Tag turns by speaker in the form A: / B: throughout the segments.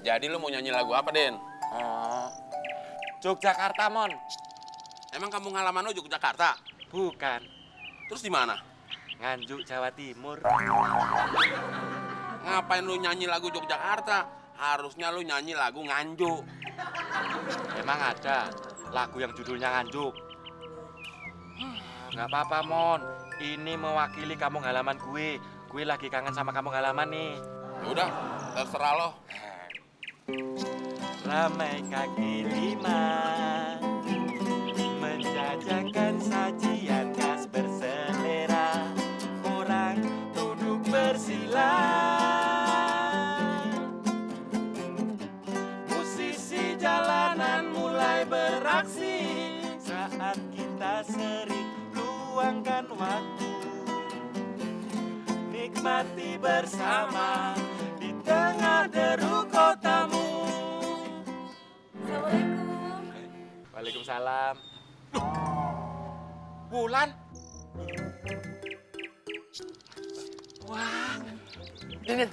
A: Jadi lu mau nyanyi lagu apa, Den?
B: Oh, Yogyakarta, Mon.
A: Emang kamu halaman lu Yogyakarta?
B: Bukan,
A: Terus di mana?
B: Nganjuk, Jawa Timur.
A: Ngapain lu nyanyi lagu Yogyakarta? Harusnya lu nyanyi lagu Nganjuk.
B: Emang ada lagu yang judulnya Nganjuk? Nggak apa-apa, Mon. Ini mewakili kampung halaman gue. Gue lagi kangen sama kampung halaman nih.
A: Ya udah, terserah lo.
B: Ramai kaki lima menjajakan sajian khas berselera. Orang duduk bersila. Musisi jalanan mulai beraksi saat kita sering luangkan waktu. Nikmati bersama di tengah deru kotamu.
C: Assalamualaikum.
B: Waalaikumsalam. Wulan. Wah.
A: Den,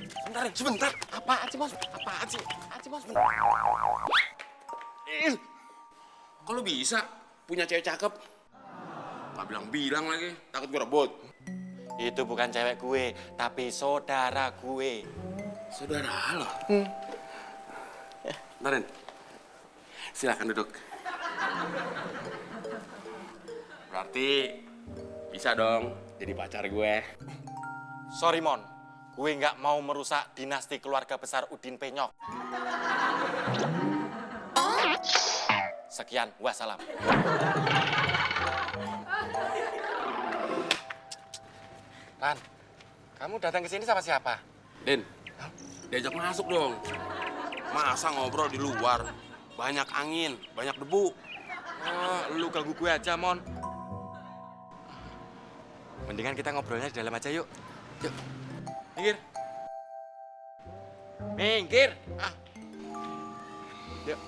A: sebentar.
B: Apaan sih, Bos? Apaan sih, Bos?
A: Kok lu bisa punya cewek cakep? Nggak bilang-bilang lagi, takut gue rebut.
B: Itu bukan cewek gue, tapi saudara gue.
A: Saudara lo? Ntar, Den. Silakan duduk. Berarti bisa dong jadi pacar gue.
B: Sorry, Mon. Gue nggak mau merusak dinasti keluarga besar Udin Penyok. Sekian, wassalam. Lan, kamu datang ke sini sama siapa?
A: Den, diajak masuk dong. Masa ngobrol di luar? Banyak angin, banyak debu.
B: Oh, lu ganggu gue aja, Mon. Mendingan kita ngobrolnya di dalam aja, yuk. Yuk, minggir. Minggir. Ah. Yuk.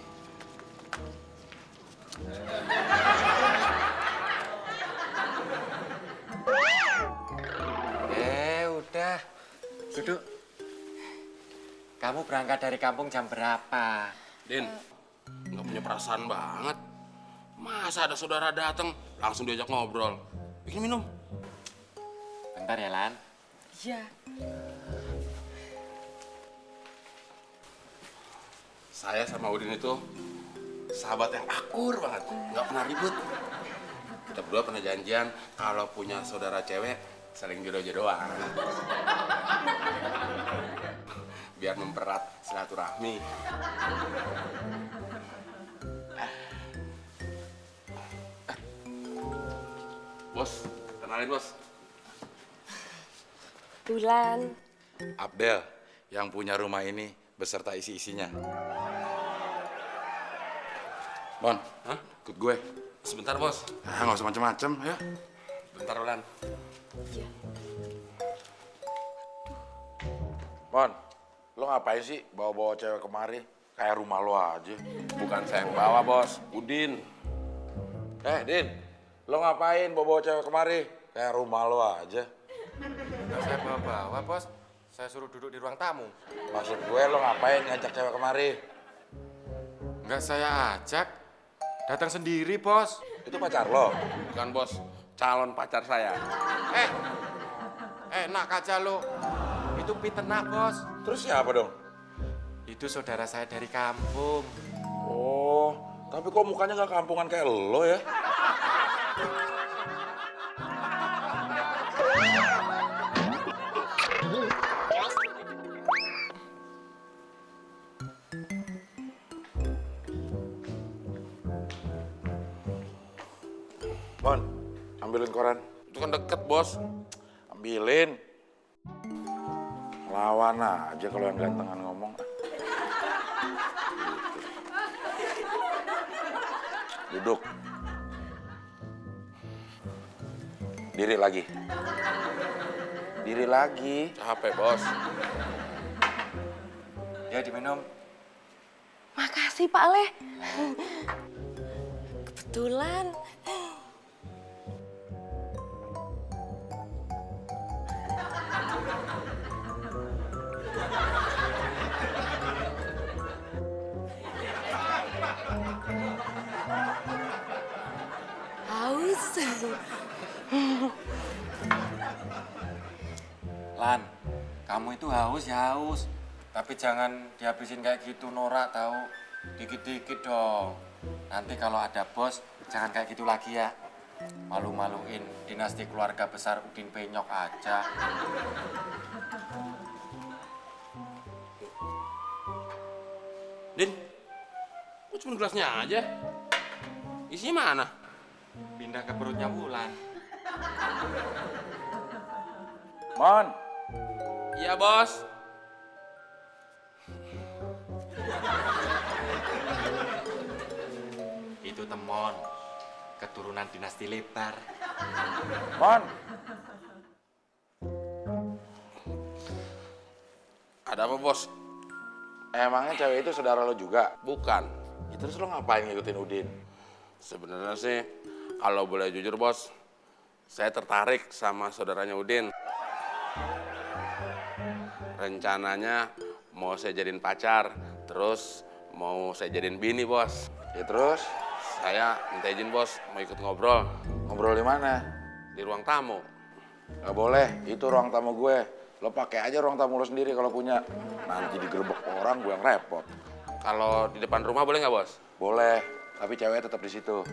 B: Udah. Duduk. Kamu berangkat dari kampung jam berapa?
A: Den, nggak punya perasaan banget. Masa ada saudara datang langsung diajak ngobrol. Bikin minum.
B: Bentar ya, Lan.
C: Iya.
A: Saya sama Udin itu sahabat yang akur banget, nggak pernah ribut. Kita berdua pernah janjian kalau punya saudara cewek saling jodoh-jodohan. Biar mempererat silaturahmi. Bos, kenalin bos.
C: Bulan.
D: Abdel yang punya rumah ini beserta isi-isinya. Bon,
A: Hah?
D: ikut gue.
A: Sebentar bos.
D: Ah, nggak usah macem-macem, ya.
A: Bentar Ulan.
D: Bon, lo ngapain sih bawa-bawa cewek kemari? Kayak rumah lo aja.
A: Bukan saya yang bawa bos, Udin.
D: Din, lo ngapain bawa-bawa cewek kemari? Kayak rumah lo aja.
B: Nggak saya bawa-bawa, Bos. Saya suruh duduk di ruang tamu.
D: Maksud gue lo ngapain ngajak cewek kemari?
B: Nggak saya ajak. Datang sendiri, Bos.
D: Itu pacar lo?
A: Bukan bos, calon pacar saya.
B: Enak aja lo. Itu pitenak, Bos.
D: Terus siapa dong?
B: Itu saudara saya dari kampung.
D: Oh, tapi kok mukanya nggak kampungan kayak lo ya? Bon, ambilin koran.
A: Itu kan deket bos.
D: Ambilin. Lawan aja kalau yang gantengan ngomong. Duduk. Diri lagi. Diri lagi.
A: Capek bos.
B: Ya, diminum.
C: Makasih Pak Leh. Kebetulan.
B: Lan, kamu itu haus ya haus. Tapi jangan dihabisin kayak gitu norak tahu. Dikit-dikit dong. Nanti kalau ada bos, jangan kayak gitu lagi ya. Malu-maluin dinasti keluarga besar Udin Penyok aja.
A: Din, lu cuma gelasnya aja. Isinya mana?
B: Pindah ke perutnya Wulan.
D: Mon,
A: Iya, Bos.
B: Itu Temon, keturunan dinasti Lebar.
D: Mon.
A: Ada apa, Bos?
D: Emangnya cewek itu saudara lo juga?
A: Bukan.
D: Ya, terus lo ngapain ngikutin Udin?
A: Sebenarnya sih, kalau boleh jujur, Bos, saya tertarik sama saudaranya Udin. Rencananya mau saya jadiin pacar, terus mau saya jadiin bini, Bos.
D: Ya terus,
A: Saya minta izin, Bos, mau ikut ngobrol
D: ngobrol di mana?
A: di ruang tamu.
D: Gak boleh, itu ruang tamu gue. Lo pakai aja ruang tamu lo sendiri kalau punya. Nanti digerebek orang gue yang repot.
A: Kalau di depan rumah boleh nggak, Bos?
D: Boleh, tapi cewek tetap di situ.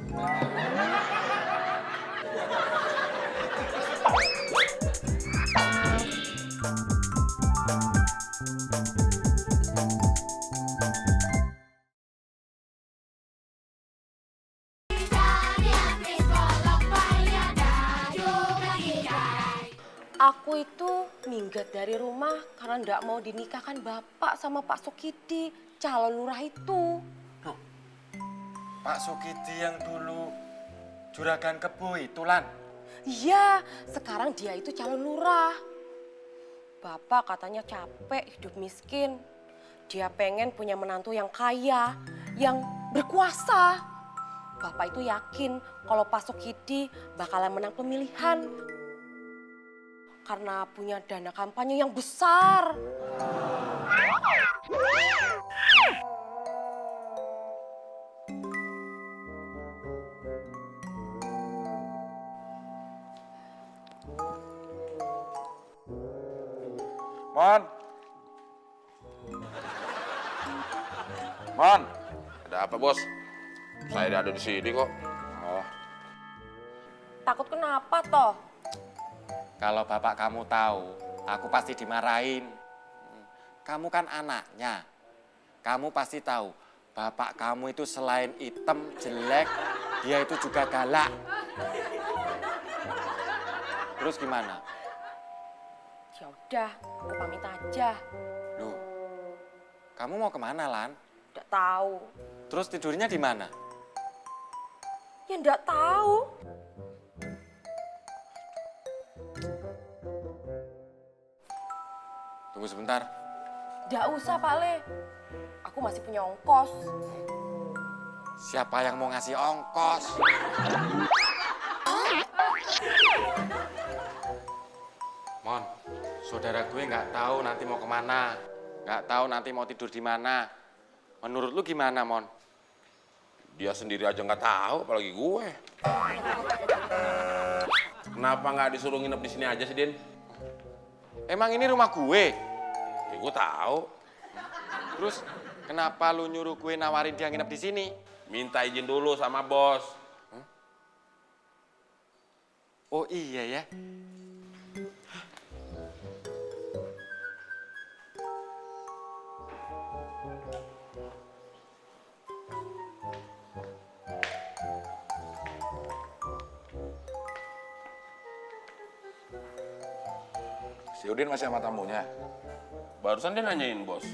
C: Aku itu minggat dari rumah karena nggak mau dinikahkan bapak sama Pak Sukidi, calon lurah itu.
B: Pak Sukidi yang dulu juragan kebo itu, Lan.
C: Iya, sekarang dia itu calon lurah. Bapak katanya capek hidup miskin. Dia pengen punya menantu yang kaya, yang berkuasa. Bapak itu yakin kalau Pak Sukidi bakalan menang pemilihan. Karena punya dana kampanye yang besar.
D: Mon. Mon.
A: Ada apa, Bos? Saya ada di sini kok.
D: Oh,
C: Takut kenapa toh?
B: Kalau bapak kamu tahu, aku pasti dimarahin. Kamu kan anaknya. Kamu pasti tahu, bapak kamu itu selain hitam, jelek, dia itu juga galak. Terus gimana?
C: Ya udah, aku pamit aja.
B: Loh, kamu mau kemana, Lan?
C: Nggak tahu.
B: Terus tidurnya di mana?
C: Ya nggak tahu.
B: Tunggu sebentar.
C: Nggak usah Pak Le. Aku masih punya ongkos.
B: Siapa yang mau ngasih ongkos? Mon, saudara gue nggak tahu nanti mau kemana. Nggak tahu nanti mau tidur di mana. Menurut lu gimana, Mon?
A: Dia sendiri aja nggak tahu, apalagi gue. Kenapa nggak disuruh nginep di sini aja sih, Din?
B: Emang ini rumah gue?
A: Ya gue tahu.
B: Terus kenapa lu nyuruh gue nawarin dia nginep di sini?
A: Minta izin dulu sama bos.
B: Oh iya ya.
D: si Udin masih sama tamunya.
A: Barusan dia nanyain bos.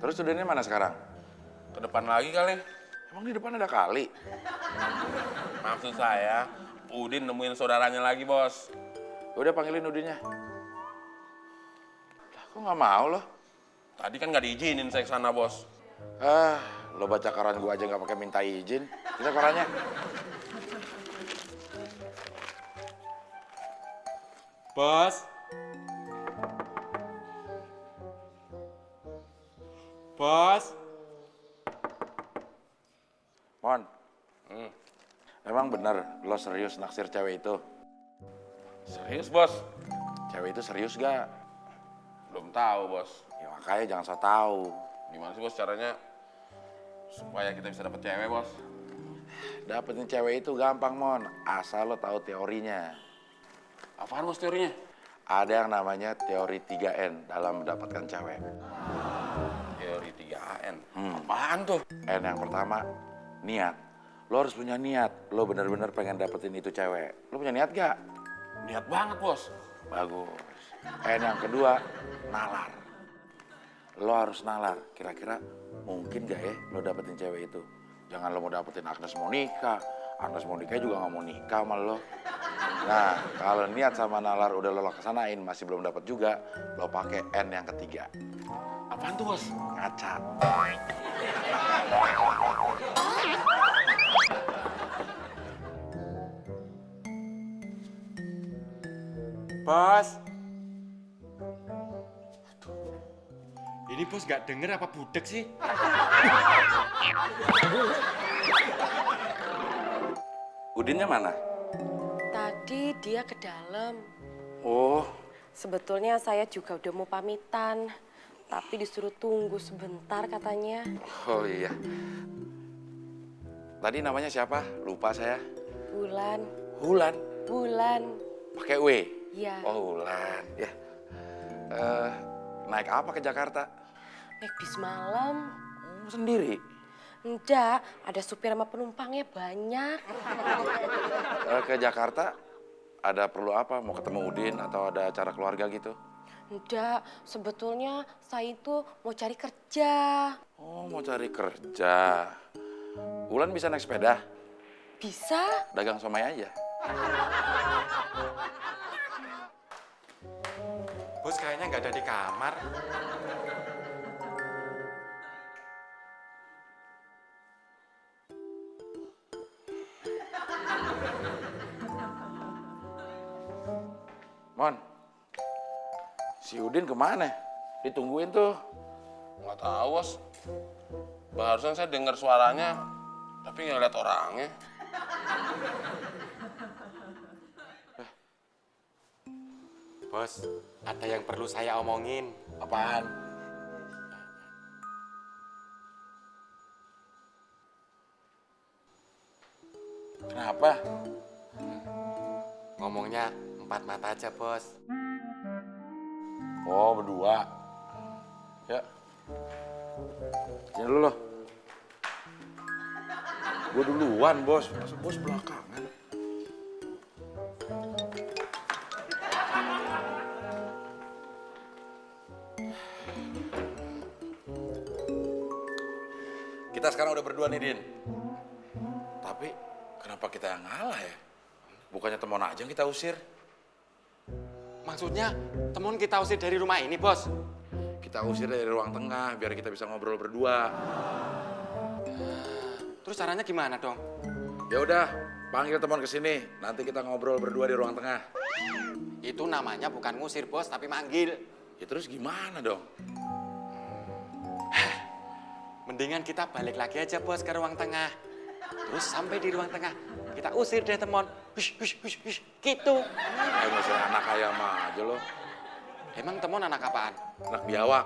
D: Terus Udinnya mana sekarang?
A: Ke depan lagi kali.
D: Emang di depan ada kali?
A: Maksud saya, Udin nemuin saudaranya lagi, bos.
D: Udah panggilin Udinnya. Lah, kok nggak mau lo?
A: Tadi kan nggak diizinin saya ke sana, bos.
D: Ah, lo baca koran gua aja nggak pakai minta izin. Kita korannya.
B: Bos. Bos.
D: Mon. Emang bener lo serius naksir cewek itu?
A: Serius, Bos?
D: Cewek itu serius gak?
A: Belum tahu, Bos.
D: Ya makanya jangan so tahu.
A: Gimana sih, Bos, caranya supaya kita bisa dapet cewek, Bos?
D: Dapetin cewek itu gampang, Mon. Asal lo tahu teorinya.
A: Apaan, Bos, teorinya?
D: Ada yang namanya teori 3N dalam mendapatkan cewek.
A: Teori 3AN. Apaan tuh?
D: N yang pertama, niat. Lo harus punya niat. Lo bener-bener pengen dapetin itu cewek. Lo punya niat gak?
A: Niat banget, Bos.
D: Bagus. N yang kedua, nalar. Lo harus nalar. Kira-kira mungkin gak ya lo dapetin cewek itu? Jangan lo mau dapetin Agnes Monica. Agnes Monica juga gak mau nikah sama lo. Nah, kalau niat sama nalar udah lo laksanain, masih belum dapet juga, lo pakai N yang ketiga.
A: Apaan tuh, Bos?
D: Ngaca.
B: Bos. Ini bos gak denger apa budek sih?
D: Udinnya mana?
C: Tadi dia ke dalam.
D: Oh,
C: Sebetulnya saya juga udah mau pamitan. Tapi disuruh tunggu sebentar katanya.
D: oh iya. Tadi namanya siapa? Lupa saya.
C: Bulan,
D: Hulan.
C: bulan.
D: Pakai W?
C: Ya,
D: Oh, Hulan. Ya. Naik apa ke Jakarta?
C: naik bis malam.
D: Sendiri.
C: Enggak, ada supir sama penumpangnya banyak.
D: Ke Jakarta ada perlu apa? Mau ketemu Udin atau ada acara keluarga gitu?
C: Enggak, sebetulnya saya itu mau cari kerja.
D: Oh, mau cari kerja. Wulan bisa naik sepeda?
C: Bisa?
D: Dagang somai aja.
B: Bos kayaknya nggak ada di kamar.
D: Mon, si Udin kemana? Ditungguin tuh.
A: Nggak tahu, Bos. Barusan saya dengar suaranya, tapi nggak lihat orangnya.
B: Bos, ada yang perlu saya omongin.
D: Apaan? Kenapa?
B: Ngomongnya empat mata aja, bos.
D: Oh, berdua. Ya. Sini dulu loh. Gue duluan, Bos. Masa Bos belakangan? Kita sekarang udah berdua nih, Din. Tapi kenapa kita yang ngalah ya? Bukannya temen aja yang kita usir.
B: Maksudnya, temen kita usir dari rumah ini, bos.
D: Kita usir dari ruang tengah biar kita bisa ngobrol berdua.
B: Terus caranya gimana dong?
D: Ya udah, panggil teman ke sini. Nanti kita ngobrol berdua di ruang tengah.
B: Itu namanya bukan ngusir, bos, tapi manggil.
D: Ya terus gimana dong?
B: Mendingan kita balik lagi aja, bos, ke ruang tengah. Terus sampai di ruang tengah, kita usir deh temon. Hush, hush, hush, hush. Gitu.
D: Kayak ngusir anak ayam aja lo.
B: Emang temon anak apaan?
D: Anak biawak.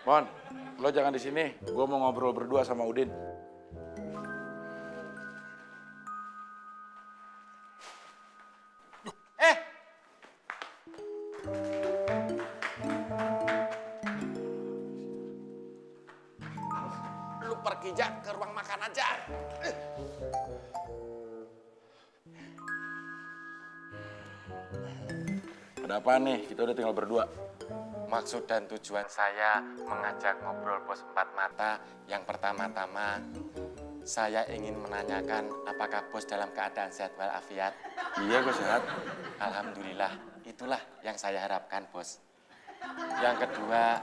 D: Mon, lo jangan di sini. Gue mau ngobrol berdua sama Udin.
B: Eh! Lu pergi aja ke ruang makan aja.
D: Ada apa nih? Kita udah tinggal berdua.
B: Maksud dan tujuan saya mengajak ngobrol bos empat mata yang pertama-tama saya ingin menanyakan apakah bos dalam keadaan sehat walafiat.
D: Iya, gue sehat.
B: Alhamdulillah, itulah yang saya harapkan bos. Yang kedua,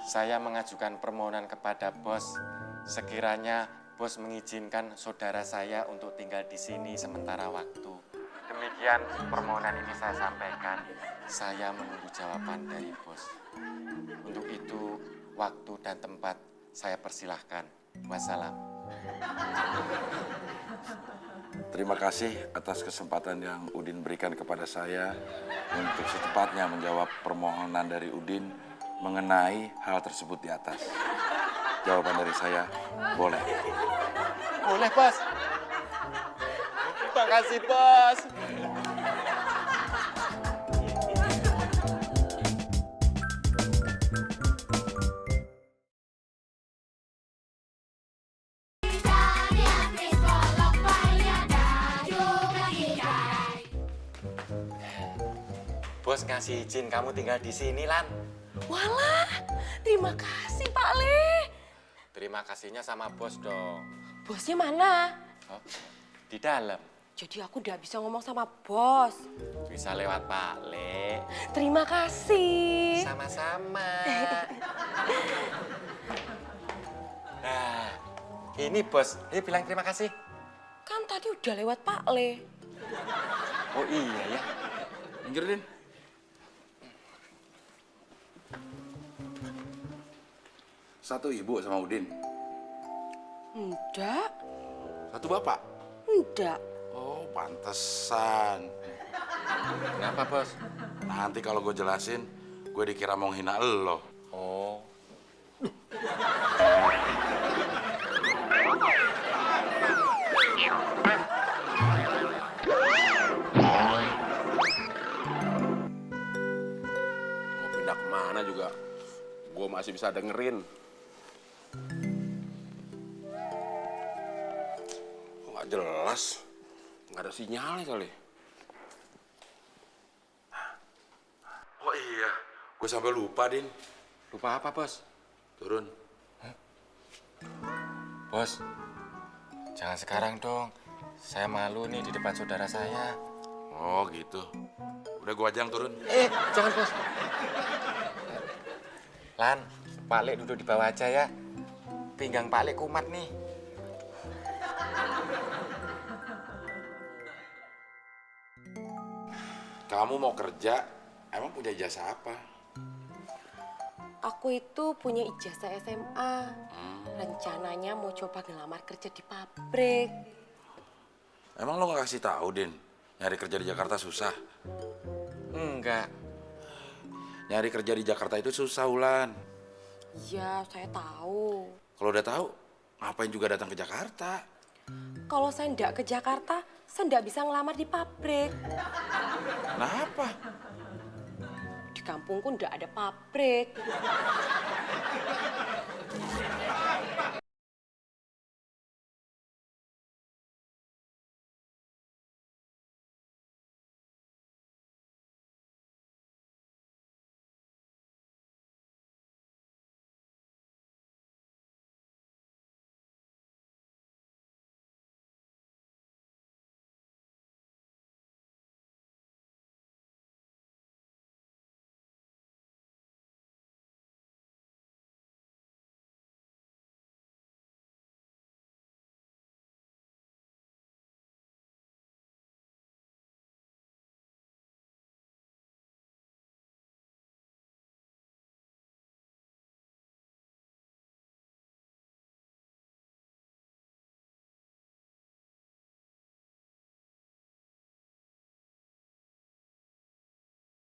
B: saya mengajukan permohonan kepada bos sekiranya bos mengizinkan saudara saya untuk tinggal di sini sementara waktu. Demikian permohonan ini saya sampaikan. Saya menunggu jawaban dari bos. Untuk itu, waktu dan tempat saya persilahkan. Wassalam.
D: Terima kasih atas kesempatan yang Udin berikan kepada saya untuk secepatnya menjawab permohonan dari Udin mengenai hal tersebut di atas. Jawaban dari saya, boleh.
B: Boleh, Bos. Terima kasih, Bos. Bos ngasih izin kamu tinggal di sini, Lan.
C: Walah, terima kasih Pak Le.
B: Terima kasihnya sama bos dong.
C: Bosnya mana?
B: Oh, di dalam.
C: Jadi aku udah bisa ngomong sama bos.
B: Bisa lewat Pak Le.
C: Terima kasih.
B: Sama-sama. Nah, ini bos. Dia bilang terima kasih.
C: Kan tadi udah lewat Pak Le.
B: Oh iya ya.
D: Minggir, Din. Satu ibu sama Udin.
C: Enggak,
D: Satu bapak.
C: enggak.
D: Oh, pantesan.
B: Kenapa, bos?
D: Nanti kalau gue jelasin, gue dikira mau hina lo.
B: Oh.
A: Mau pindah kemana juga, gue masih bisa dengerin. Kok nggak jelas? Nggak ada sinyalnya kali.
D: Oh iya, gue sampai lupa, Din.
B: Lupa apa, bos?
D: Turun.
B: Bos, jangan sekarang dong. Saya malu nih di depan saudara saya.
D: Oh gitu. Udah gue ajang turun.
B: Jangan, bos. Lan, Pak Lek duduk di bawah aja ya. Pinggang Pak Lek kumat nih.
D: Kamu mau kerja, emang punya jasa apa?
C: Aku itu punya ijazah SMA. Rencananya mau coba ngelamar kerja di pabrik.
D: Emang lo gak kasih tahu, Din? Nyari kerja di Jakarta susah.
B: Enggak.
D: Nyari kerja di Jakarta itu susah, Ulan.
C: Ya, saya tahu.
D: Kalau udah tahu, ngapain juga datang ke Jakarta?
C: Kalau saya ndak ke Jakarta, saya ndak bisa ngelamar di pabrik.
D: Kenapa?
C: Di kampungku ndak ada pabrik.